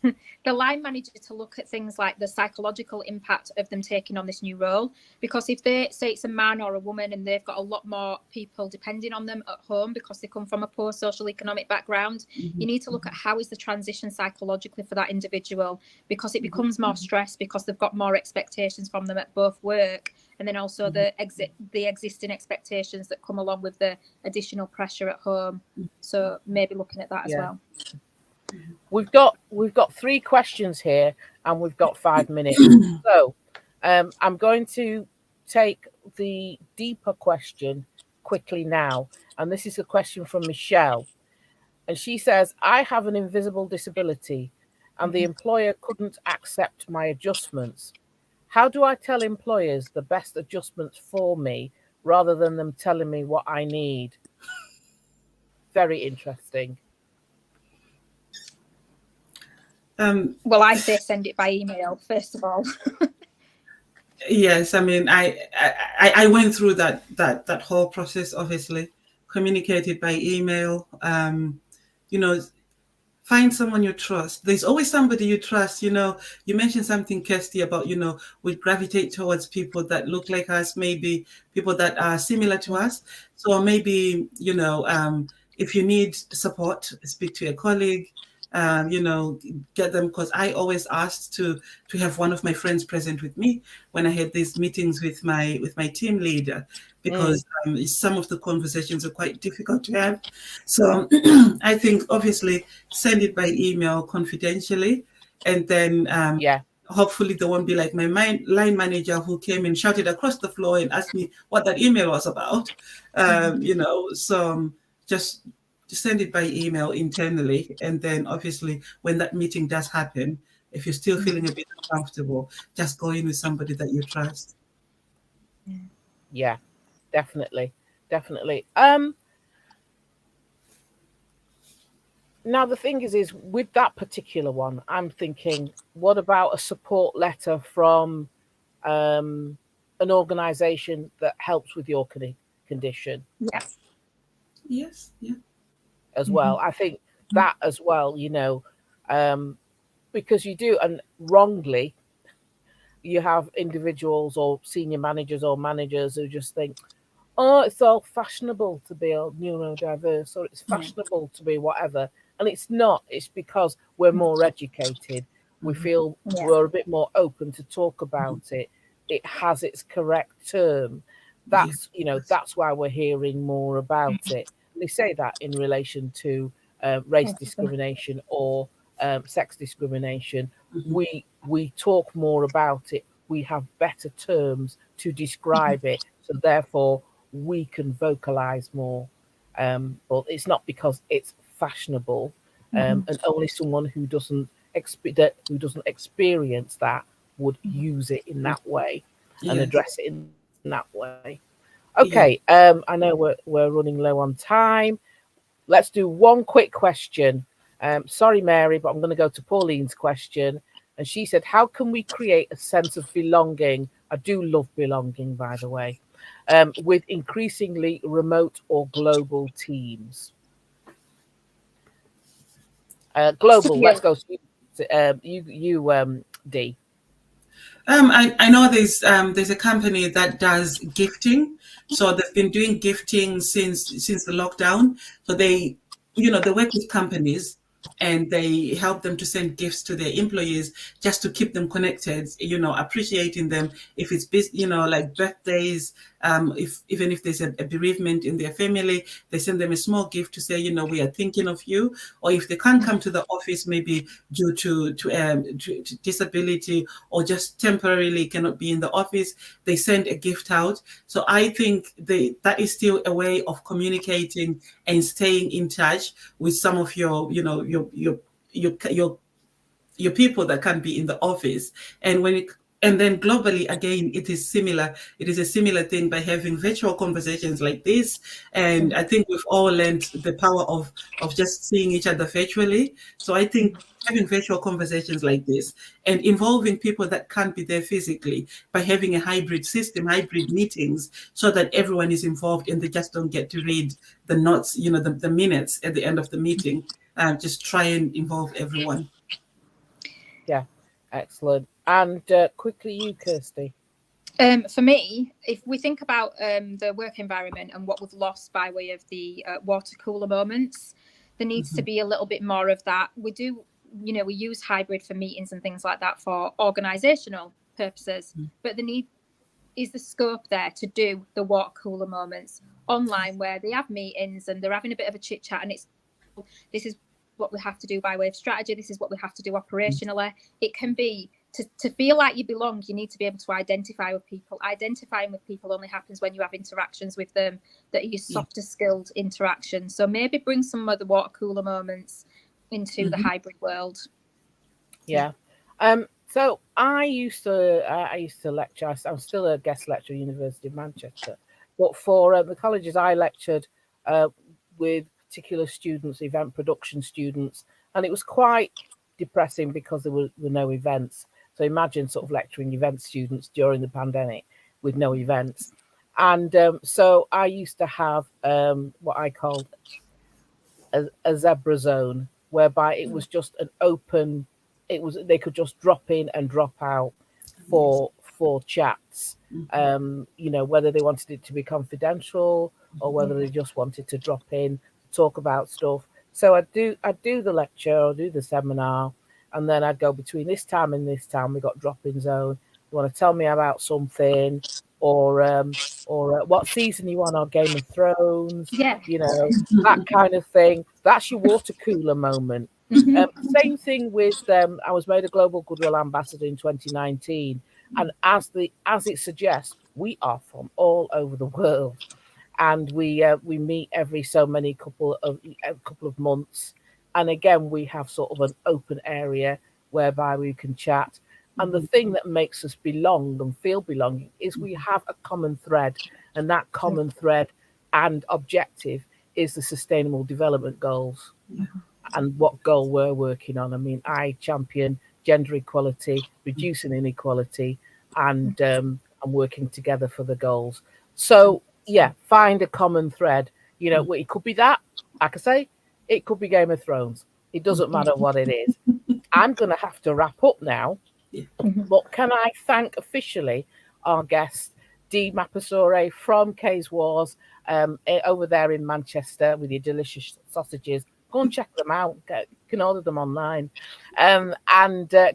The line manager to look at things like the psychological impact of them taking on this new role. Because if they say it's a man or a woman and they've got a lot more people depending on them at home because they come from a poor social economic background, you need to look at how is the transition psychologically for that individual, because it becomes more stress because they've got more expectations from them at both work and then also the existing expectations that come along with the additional pressure at home. So maybe looking at that as well. We've got 3 questions here and we've got 5 minutes. So I'm going to take the deeper question quickly now. And this is a question from Michelle. And she says, I have an invisible disability and the employer couldn't accept my adjustments. How do I tell employers the best adjustments for me rather than them telling me what I need. Very interesting. Well, I say send it by email first of all. Yes, I mean, I went through that whole process. Obviously, communicated by email. You know, find someone you trust. There's always somebody you trust. You know, you mentioned something, Kirsty, about, you know, we gravitate towards people that look like us, maybe people that are similar to us. So maybe, you know, if you need support, speak to a colleague. You know, get them, because I always asked to have one of my friends present with me when I had these meetings with my team leader, because some of the conversations are quite difficult to have. So I think obviously send it by email confidentially, and then hopefully there won't be like my line manager who came and shouted across the floor and asked me what that email was about. You know, so just send it by email internally, and then obviously when that meeting does happen, if you're still feeling a bit uncomfortable, just go in with somebody that you trust. Yeah, definitely. Now the thing is with that particular one, I'm thinking, what about a support letter from an organization that helps with your condition? Yes. As well. I think that as well, you know, because you do, and wrongly, you have individuals or senior managers or managers who just think, oh, it's all fashionable to be neurodiverse, or it's fashionable to be whatever. And it's not. It's because we're more educated. We feel we're a bit more open to talk about it. It has its correct term. That's, you know, that's why we're hearing more about it. They say that in relation to race discrimination or sex discrimination. We talk more about it. We have better terms to describe it. So therefore, we can vocalize more. But it's not because it's fashionable, and only someone who doesn't experience that would use it in that way and address it in that way. Okay, I know we're running low on time. Let's do one quick question. Sorry, Mary, but I'm going to go to Pauline's question. And she said, how can we create a sense of belonging? I do love belonging, by the way, with increasingly remote or global teams. Global, let's go. You, D. I know there's a company that does gifting. So they've been doing gifting since the lockdown. So they work with companies and they help them to send gifts to their employees just to keep them connected, appreciating them if it's, like birthdays, even if there's a bereavement in their family, they send them a small gift to say, we are thinking of you. Or if they can't come to the office, maybe due to disability or just temporarily cannot be in the office, they send a gift out. So I think that is still a way of communicating and staying in touch with some of your people that can be in the office. And then globally, again, it is similar. It is a similar thing by having virtual conversations like this. And I think we've all learned the power of just seeing each other virtually. So I think having virtual conversations like this and involving people that can't be there physically by having a hybrid system, hybrid meetings, so that everyone is involved and they just don't get to read the notes, the minutes at the end of the meeting. Just try and involve everyone. Yeah, excellent. And quickly, you, Kirsty. For me, if we think about the work environment and what we've lost by way of the water cooler moments, there needs to be a little bit more of that. We do, we use hybrid for meetings and things like that for organisational purposes, but the need is the scope there to do the water cooler moments online where they have meetings and they're having a bit of a chit chat, and this is what we have to do by way of strategy. This is what we have to do operationally. It can be to feel like you belong. You need to be able to identify with people. Identifying with people only happens when you have interactions with them that are softer skilled interactions. So maybe bring some of the water cooler moments into the hybrid world. Yeah. So I used to lecture. I'm still a guest lecturer at University of Manchester, But for the colleges I lectured with particular students, event production students, and it was quite depressing because there were no events. So imagine sort of lecturing event students during the pandemic with no events. And so I used to have what I called a zebra zone, whereby it was just an open, they could just drop in and drop out for chats. You know, whether they wanted it to be confidential or whether they just wanted to drop in, talk about stuff. So I'd do the lecture or do the seminar, and then I'd go between this time and this time. We got drop-in zone. You want to tell me about something, or what season you want on Game of Thrones? Yeah. You know, that kind of thing. That's your water cooler moment. Same thing with I was made a Global Goodwill Ambassador in 2019, and as it suggests, we are from all over the world, and we meet every so many couple of months, and again we have sort of an open area whereby we can chat. And the thing that makes us belong and feel belonging is we have a common thread, and that common thread and objective is the Sustainable Development Goals. And what goal we're working on. I mean, I champion gender equality, reducing inequality, and working together for the goals. So yeah, find a common thread. You know, it could be that, like I say, it could be Game of Thrones. It doesn't matter what it is. I'm going to have to wrap up now. But can I thank officially our guest, Dee Mapasore from Kay's Wars, over there in Manchester with your delicious sausages. Go and check them out. You can order them online. And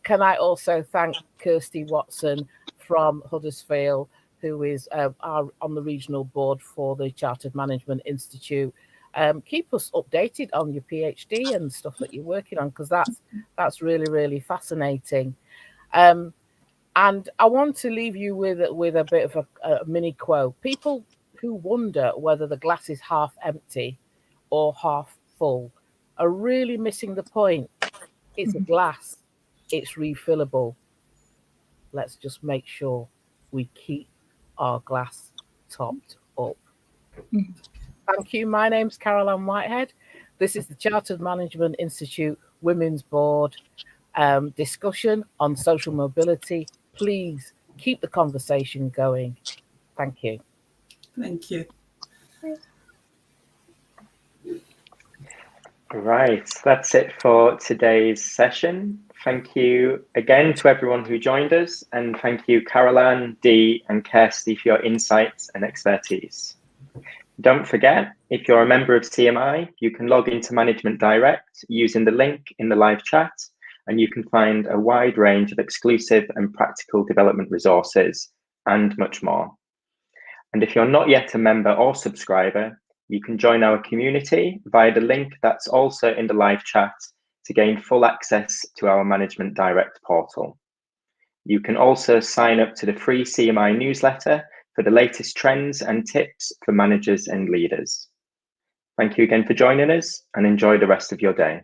can I also thank Kirsty Watson from Huddersfield, who is on the regional board for the Chartered Management Institute. Keep us updated on your PhD and stuff that you're working on, because that's really, really fascinating. And I want to leave you with a bit of a mini quote. People who wonder whether the glass is half empty or half full are really missing the point. It's a glass. It's refillable. Let's just make sure we keep our glass topped up. Thank you. My name's Caroline Whitehead. This is the Chartered Management Institute Women's Board discussion on social mobility. Please keep the conversation going. Thank you. Thank you. Right, that's it for today's session. Thank you again to everyone who joined us, and thank you, Caroline, Dee, and Kirsty, for your insights and expertise. Don't forget, if you're a member of CMI, you can log into Management Direct using the link in the live chat, and you can find a wide range of exclusive and practical development resources and much more. And if you're not yet a member or subscriber, you can join our community via the link that's also in the live chat to gain full access to our Management Direct portal. You can also sign up to the free CMI newsletter for the latest trends and tips for managers and leaders. Thank you again for joining us, and enjoy the rest of your day.